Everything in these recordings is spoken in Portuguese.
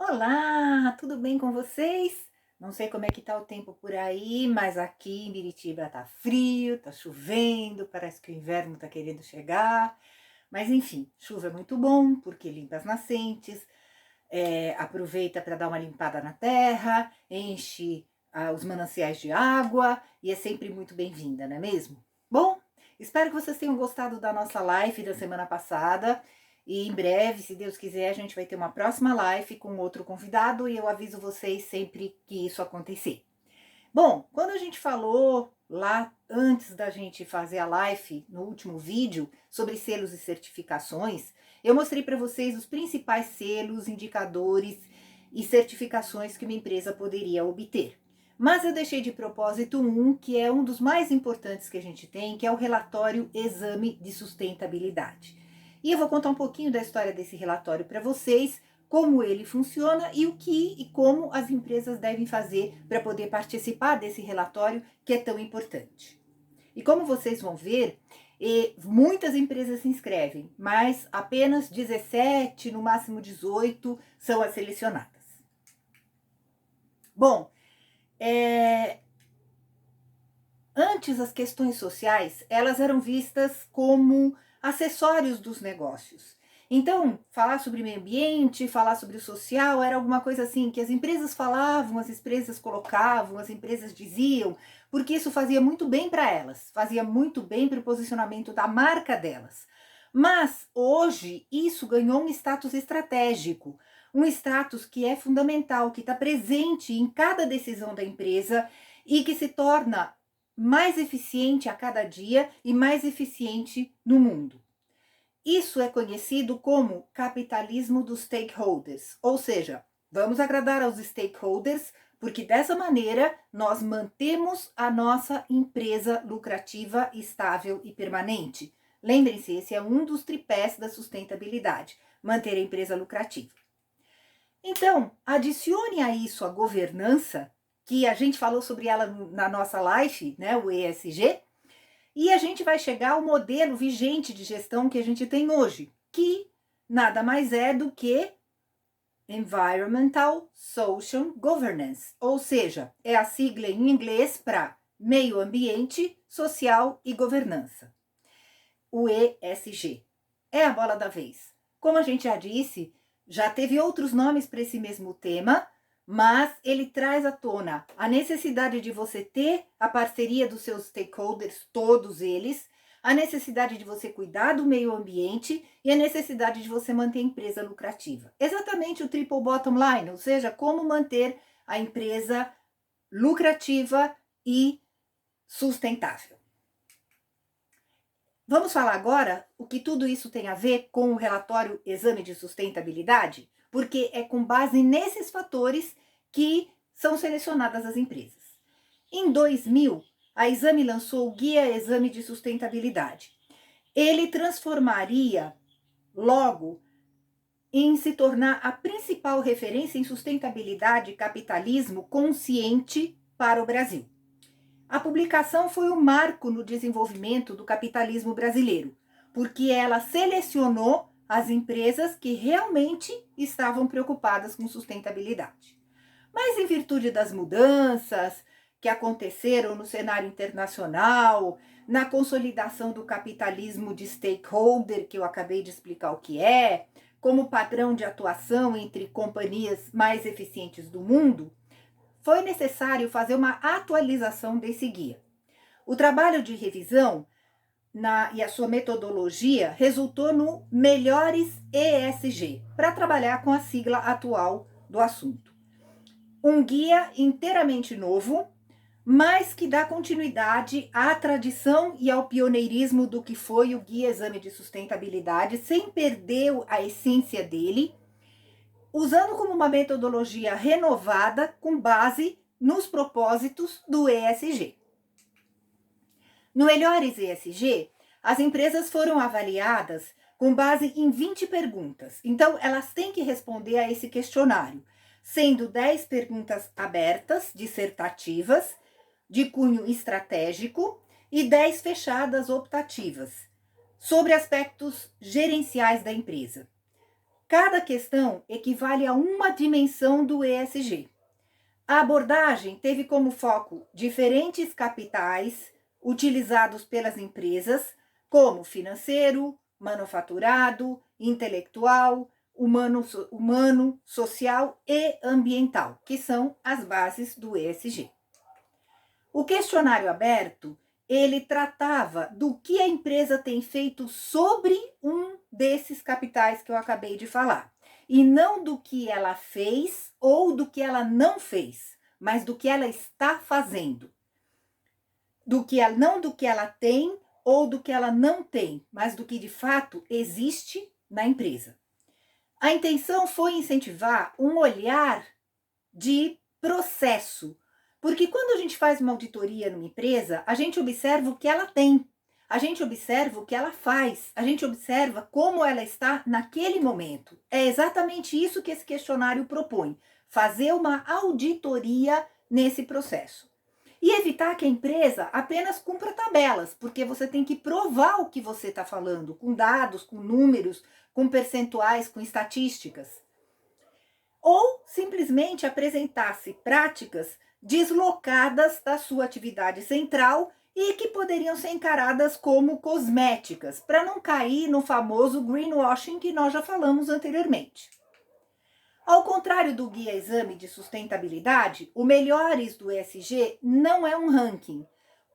Olá, tudo bem com vocês? Não sei como é que tá o tempo por aí, mas aqui em Biritiba tá frio, tá chovendo, parece que o inverno tá querendo chegar. Mas enfim, chuva é muito bom porque limpa as nascentes, aproveita para dar uma limpada na terra, enche os mananciais de água e é sempre muito bem-vinda, não é mesmo? Bom, espero que vocês tenham gostado da nossa live da semana passada. E em breve, se Deus quiser, a gente vai ter uma próxima live com outro convidado e eu aviso vocês sempre que isso acontecer. Bom, quando a gente falou lá antes da gente fazer a live, no último vídeo, sobre selos e certificações, eu mostrei para vocês os principais selos, indicadores e certificações que uma empresa poderia obter. Mas eu deixei de propósito um que é um dos mais importantes que a gente tem, que é o relatório Exame de Sustentabilidade. E eu vou contar um pouquinho da história desse relatório para vocês, como ele funciona e o que e como as empresas devem fazer para poder participar desse relatório que é tão importante. E como vocês vão ver, muitas empresas se inscrevem, mas apenas 17, no máximo 18, são as selecionadas. Bom, antes as questões sociais, elas eram vistas como acessórios dos negócios. Então, falar sobre meio ambiente, falar sobre o social, era alguma coisa assim que as empresas falavam, as empresas colocavam, as empresas diziam, porque isso fazia muito bem para elas, fazia muito bem para o posicionamento da marca delas. Mas hoje isso ganhou um status estratégico, um status que é fundamental, que está presente em cada decisão da empresa e que se torna mais eficiente a cada dia e mais eficiente no mundo. Isso é conhecido como capitalismo dos stakeholders, ou seja, vamos agradar aos stakeholders, porque dessa maneira nós mantemos a nossa empresa lucrativa, estável e permanente. Lembrem-se, esse é um dos tripés da sustentabilidade, manter a empresa lucrativa. Então, adicione a isso a governança, que a gente falou sobre ela na nossa live, né, o ESG, e a gente vai chegar ao modelo vigente de gestão que a gente tem hoje, que nada mais é do que Environmental Social Governance, ou seja, é a sigla em inglês para meio ambiente, social e governança. O ESG é a bola da vez. Como a gente já disse, já teve outros nomes para esse mesmo tema, mas ele traz à tona a necessidade de você ter a parceria dos seus stakeholders, todos eles, a necessidade de você cuidar do meio ambiente e a necessidade de você manter a empresa lucrativa. Exatamente o triple bottom line, ou seja, como manter a empresa lucrativa e sustentável. Vamos falar agora o que tudo isso tem a ver com o relatório Exame de Sustentabilidade? Porque é com base nesses fatores que são selecionadas as empresas. Em 2000, a Exame lançou o Guia Exame de Sustentabilidade. Ele transformaria logo em se tornar a principal referência em sustentabilidade e capitalismo consciente para o Brasil. A publicação foi um marco no desenvolvimento do capitalismo brasileiro, porque ela selecionou as empresas que realmente estavam preocupadas com sustentabilidade. Mas em virtude das mudanças que aconteceram no cenário internacional, na consolidação do capitalismo de stakeholder, que eu acabei de explicar o que é, como padrão de atuação entre companhias mais eficientes do mundo, foi necessário fazer uma atualização desse guia. O trabalho de revisão e a sua metodologia resultou no Melhores ESG, para trabalhar com a sigla atual do assunto. Um guia inteiramente novo, mas que dá continuidade à tradição e ao pioneirismo do que foi o Guia Exame de Sustentabilidade, sem perder a essência dele, usando como uma metodologia renovada com base nos propósitos do ESG. No Melhores ESG, as empresas foram avaliadas com base em 20 perguntas. Então, elas têm que responder a esse questionário, sendo 10 perguntas abertas, dissertativas, de cunho estratégico, e 10 fechadas optativas, sobre aspectos gerenciais da empresa. Cada questão equivale a uma dimensão do ESG. A abordagem teve como foco diferentes capitais utilizados pelas empresas, como financeiro, manufaturado, intelectual, humano, social e ambiental, que são as bases do ESG. O questionário aberto, ele tratava do que a empresa tem feito sobre um desses capitais que eu acabei de falar, e não do que ela fez ou do que ela não fez, mas do que ela está fazendo. Não do que ela tem ou do que ela não tem, mas do que de fato existe na empresa. A intenção foi incentivar um olhar de processo, porque quando a gente faz uma auditoria numa empresa, a gente observa o que ela tem, a gente observa o que ela faz, a gente observa como ela está naquele momento. É exatamente isso que esse questionário propõe, fazer uma auditoria nesse processo. E evitar que a empresa apenas cumpra tabelas, porque você tem que provar o que você está falando, com dados, com números, com percentuais, com estatísticas. Ou simplesmente apresentasse práticas deslocadas da sua atividade central e que poderiam ser encaradas como cosméticas, para não cair no famoso greenwashing que nós já falamos anteriormente. Ao contrário do Guia Exame de Sustentabilidade, o Melhores do ESG não é um ranking.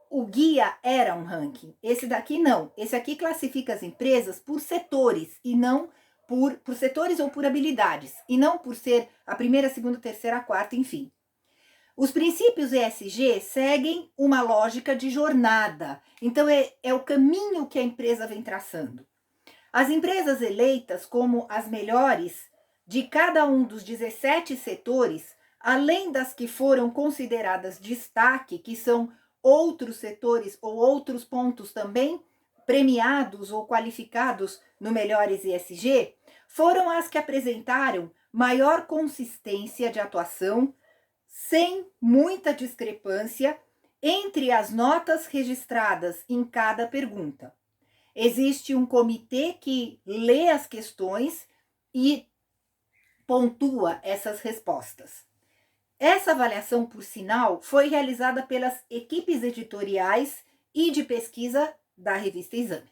O guia era um ranking. Esse daqui não. Esse aqui classifica as empresas por setores e não por setores ou por habilidades, e não por ser a primeira, segunda, terceira, quarta, enfim. Os princípios ESG seguem uma lógica de jornada. Então, é o caminho que a empresa vem traçando. As empresas eleitas como as melhores de cada um dos 17 setores, além das que foram consideradas destaque, que são outros setores ou outros pontos também premiados ou qualificados no Melhores ESG, foram as que apresentaram maior consistência de atuação, sem muita discrepância entre as notas registradas em cada pergunta. Existe um comitê que lê as questões e pontua essas respostas. Essa avaliação, por sinal, foi realizada pelas equipes editoriais e de pesquisa da revista Exame.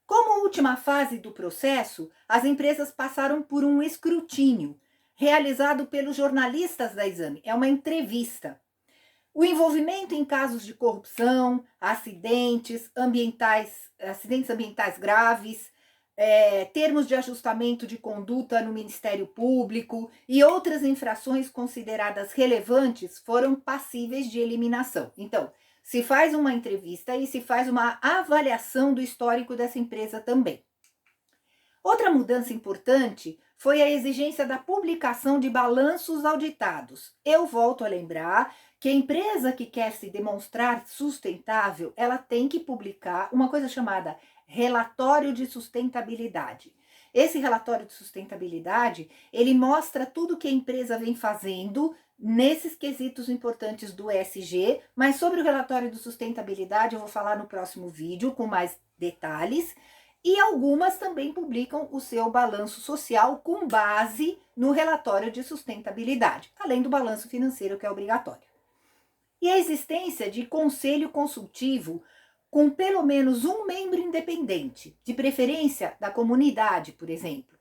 Como última fase do processo, as empresas passaram por um escrutínio realizado pelos jornalistas da Exame. É uma entrevista. O envolvimento em casos de corrupção, acidentes ambientais graves, termos de ajustamento de conduta no Ministério Público e outras infrações consideradas relevantes foram passíveis de eliminação. Então, se faz uma entrevista e se faz uma avaliação do histórico dessa empresa também. Outra mudança importante foi a exigência da publicação de balanços auditados. Eu volto a lembrar que a empresa que quer se demonstrar sustentável, ela tem que publicar uma coisa chamada relatório de sustentabilidade. Esse relatório de sustentabilidade, ele mostra tudo que a empresa vem fazendo nesses quesitos importantes do ESG, mas sobre o relatório de sustentabilidade eu vou falar no próximo vídeo com mais detalhes. E algumas também publicam o seu balanço social com base no relatório de sustentabilidade, além do balanço financeiro que é obrigatório. E a existência de conselho consultivo com pelo menos um membro independente, de preferência da comunidade, por exemplo,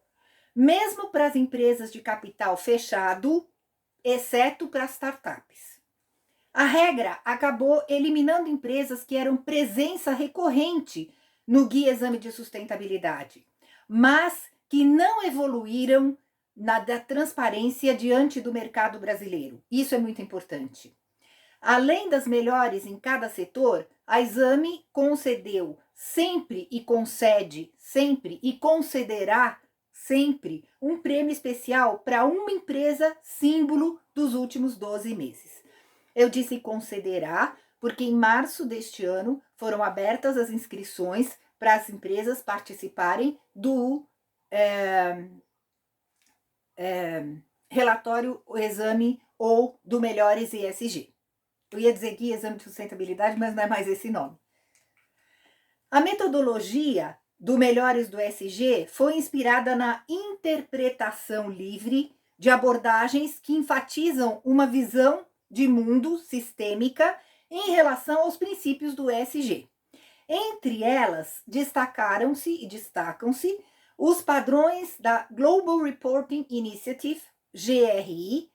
mesmo para as empresas de capital fechado, exceto para as startups. A regra acabou eliminando empresas que eram presença recorrente no Guia Exame de Sustentabilidade, mas que não evoluíram na transparência diante do mercado brasileiro. Isso é muito importante. Além das melhores em cada setor, a Exame concedeu sempre e concede sempre e concederá sempre um prêmio especial para uma empresa símbolo dos últimos 12 meses. Eu disse concederá porque em março deste ano foram abertas as inscrições para as empresas participarem do relatório, o exame ou do Melhores ESG. Eu ia dizer Guia Exame de Sustentabilidade, mas não é mais esse nome. A metodologia do Melhores do ESG foi inspirada na interpretação livre de abordagens que enfatizam uma visão de mundo sistêmica em relação aos princípios do ESG. Entre elas, destacaram-se e destacam-se os padrões da Global Reporting Initiative, GRI,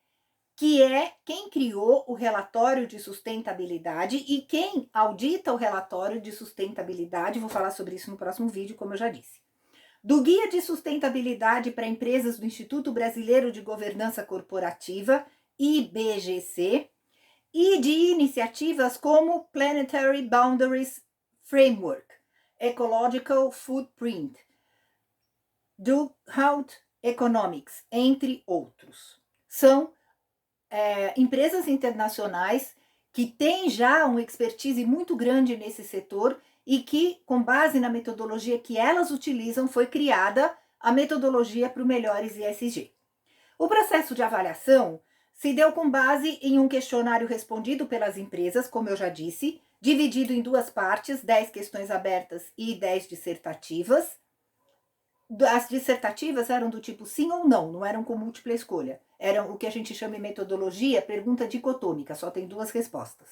que é quem criou o relatório de sustentabilidade e quem audita o relatório de sustentabilidade. Vou falar sobre isso no próximo vídeo, como eu já disse. Do Guia de Sustentabilidade para Empresas do Instituto Brasileiro de Governança Corporativa, IBGC, e de iniciativas como Planetary Boundaries Framework, Ecological Footprint, do Health Economics, entre outros. São empresas internacionais que têm já uma expertise muito grande nesse setor e que, com base na metodologia que elas utilizam, foi criada a metodologia para o Melhores ESG. O processo de avaliação se deu com base em um questionário respondido pelas empresas, como eu já disse, dividido em duas partes, 10 questões abertas e 10 dissertativas. As dissertativas eram do tipo sim ou não, não eram com múltipla escolha. Eram o que a gente chama em metodologia pergunta dicotômica, só tem duas respostas.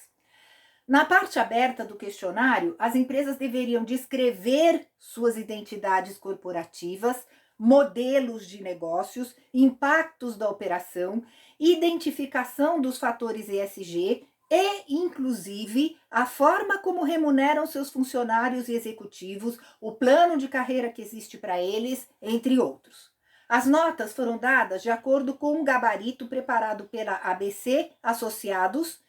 Na parte aberta do questionário, as empresas deveriam descrever suas identidades corporativas, modelos de negócios, impactos da operação, identificação dos fatores ESG e, inclusive, a forma como remuneram seus funcionários e executivos, o plano de carreira que existe para eles, entre outros. As notas foram dadas de acordo com um gabarito preparado pela ABC Associados,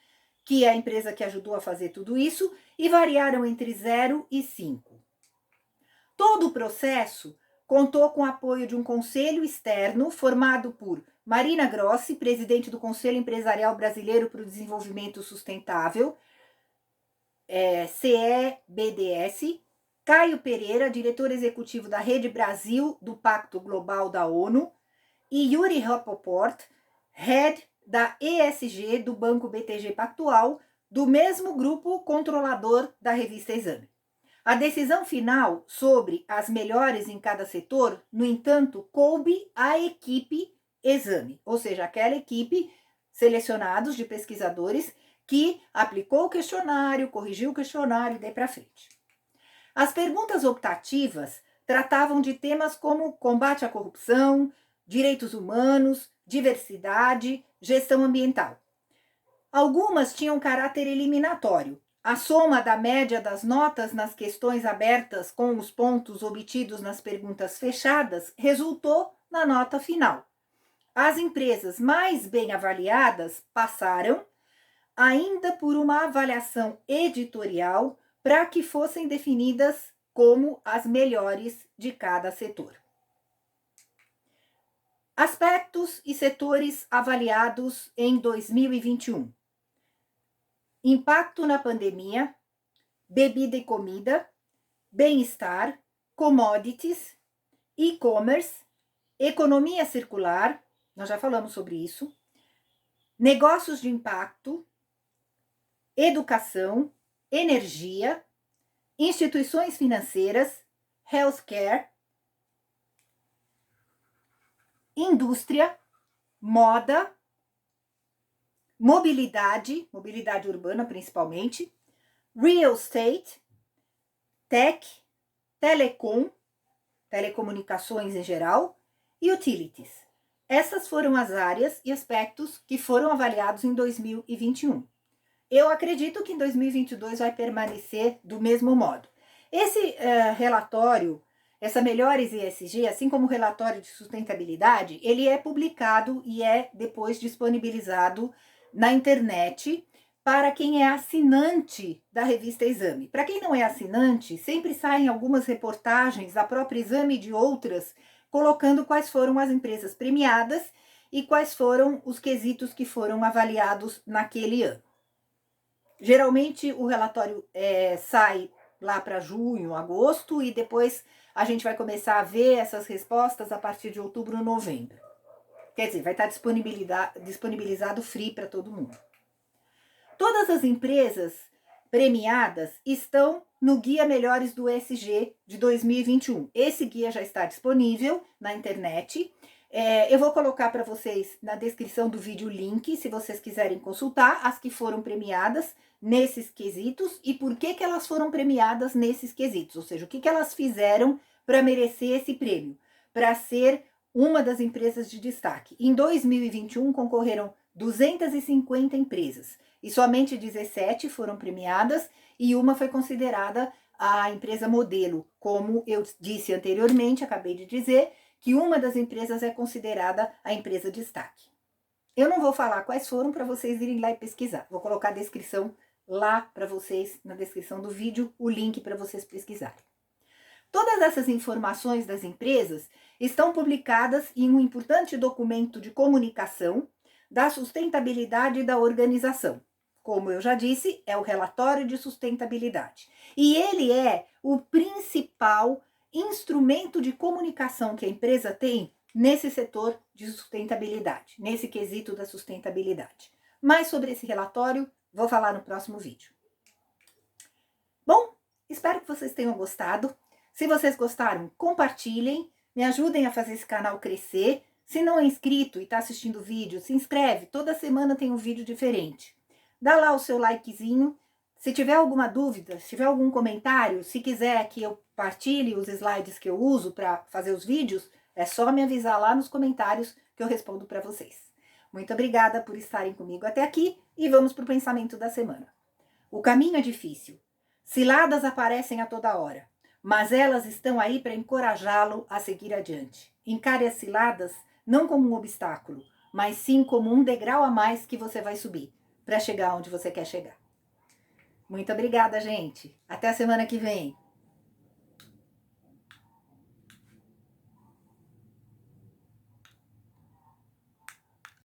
que é a empresa que ajudou a fazer tudo isso, e variaram entre 0 e 5. Todo o processo contou com o apoio de um conselho externo formado por Marina Grossi, presidente do Conselho Empresarial Brasileiro para o Desenvolvimento Sustentável, CEBDS, Caio Pereira, diretor executivo da Rede Brasil do Pacto Global da ONU, e Yuri Rapoport, head da ESG do Banco BTG Pactual, do mesmo grupo controlador da revista Exame. A decisão final sobre as melhores em cada setor, no entanto, coube à equipe Exame, ou seja, aquela equipe selecionados de pesquisadores que aplicou o questionário, corrigiu o questionário e daí para frente. As perguntas optativas tratavam de temas como combate à corrupção, direitos humanos, diversidade, gestão ambiental. Algumas tinham caráter eliminatório. A soma da média das notas nas questões abertas com os pontos obtidos nas perguntas fechadas resultou na nota final. As empresas mais bem avaliadas passaram ainda por uma avaliação editorial para que fossem definidas como as melhores de cada setor. Aspectos e setores avaliados em 2021. Impacto na pandemia, bebida e comida, bem-estar, commodities, e-commerce, economia circular, nós já falamos sobre isso, negócios de impacto, educação, energia, instituições financeiras, healthcare, indústria, moda, mobilidade urbana principalmente, real estate, tech, telecomunicações em geral, e utilities. Essas foram as áreas e aspectos que foram avaliados em 2021. Eu acredito que em 2022 vai permanecer do mesmo modo. Esse relatório, essa Melhores ESG, assim como o relatório de sustentabilidade, ele é publicado e é depois disponibilizado na internet para quem é assinante da revista Exame. Para quem não é assinante, sempre saem algumas reportagens da própria Exame e de outras, colocando quais foram as empresas premiadas e quais foram os quesitos que foram avaliados naquele ano. Geralmente o relatório sai lá para junho, agosto, e depois a gente vai começar a ver essas respostas a partir de outubro, novembro. Quer dizer, vai estar disponibilizado free para todo mundo. Todas as empresas premiadas estão no Guia Melhores do ESG de 2021. Esse guia já está disponível na internet. Eu vou colocar para vocês na descrição do vídeo o link, se vocês quiserem consultar as que foram premiadas nesses quesitos e por que elas foram premiadas nesses quesitos, ou seja, o que elas fizeram para merecer esse prêmio, para ser uma das empresas de destaque. Em 2021 concorreram 250 empresas e somente 17 foram premiadas e uma foi considerada a empresa modelo, como eu disse anteriormente, acabei de dizer, que uma das empresas é considerada a empresa destaque. Eu não vou falar quais foram para vocês irem lá e pesquisar. Vou colocar a descrição lá para vocês, na descrição do vídeo, o link para vocês pesquisarem. Todas essas informações das empresas estão publicadas em um importante documento de comunicação da sustentabilidade da organização. Como eu já disse, é o relatório de sustentabilidade. E ele é o principal instrumento de comunicação que a empresa tem nesse setor de sustentabilidade, nesse quesito da sustentabilidade. Mais sobre esse relatório, vou falar no próximo vídeo. Bom, espero que vocês tenham gostado. Se vocês gostaram, compartilhem, me ajudem a fazer esse canal crescer. Se não é inscrito e está assistindo o vídeo, se inscreve, toda semana tem um vídeo diferente. Dá lá o seu likezinho. Se tiver alguma dúvida, se tiver algum comentário, se quiser que eu partilhe os slides que eu uso para fazer os vídeos, é só me avisar lá nos comentários que eu respondo para vocês. Muito obrigada por estarem comigo até aqui e vamos para o pensamento da semana. O caminho é difícil. Ciladas aparecem a toda hora, mas elas estão aí para encorajá-lo a seguir adiante. Encare as ciladas não como um obstáculo, mas sim como um degrau a mais que você vai subir para chegar onde você quer chegar. Muito obrigada, gente. Até a semana que vem.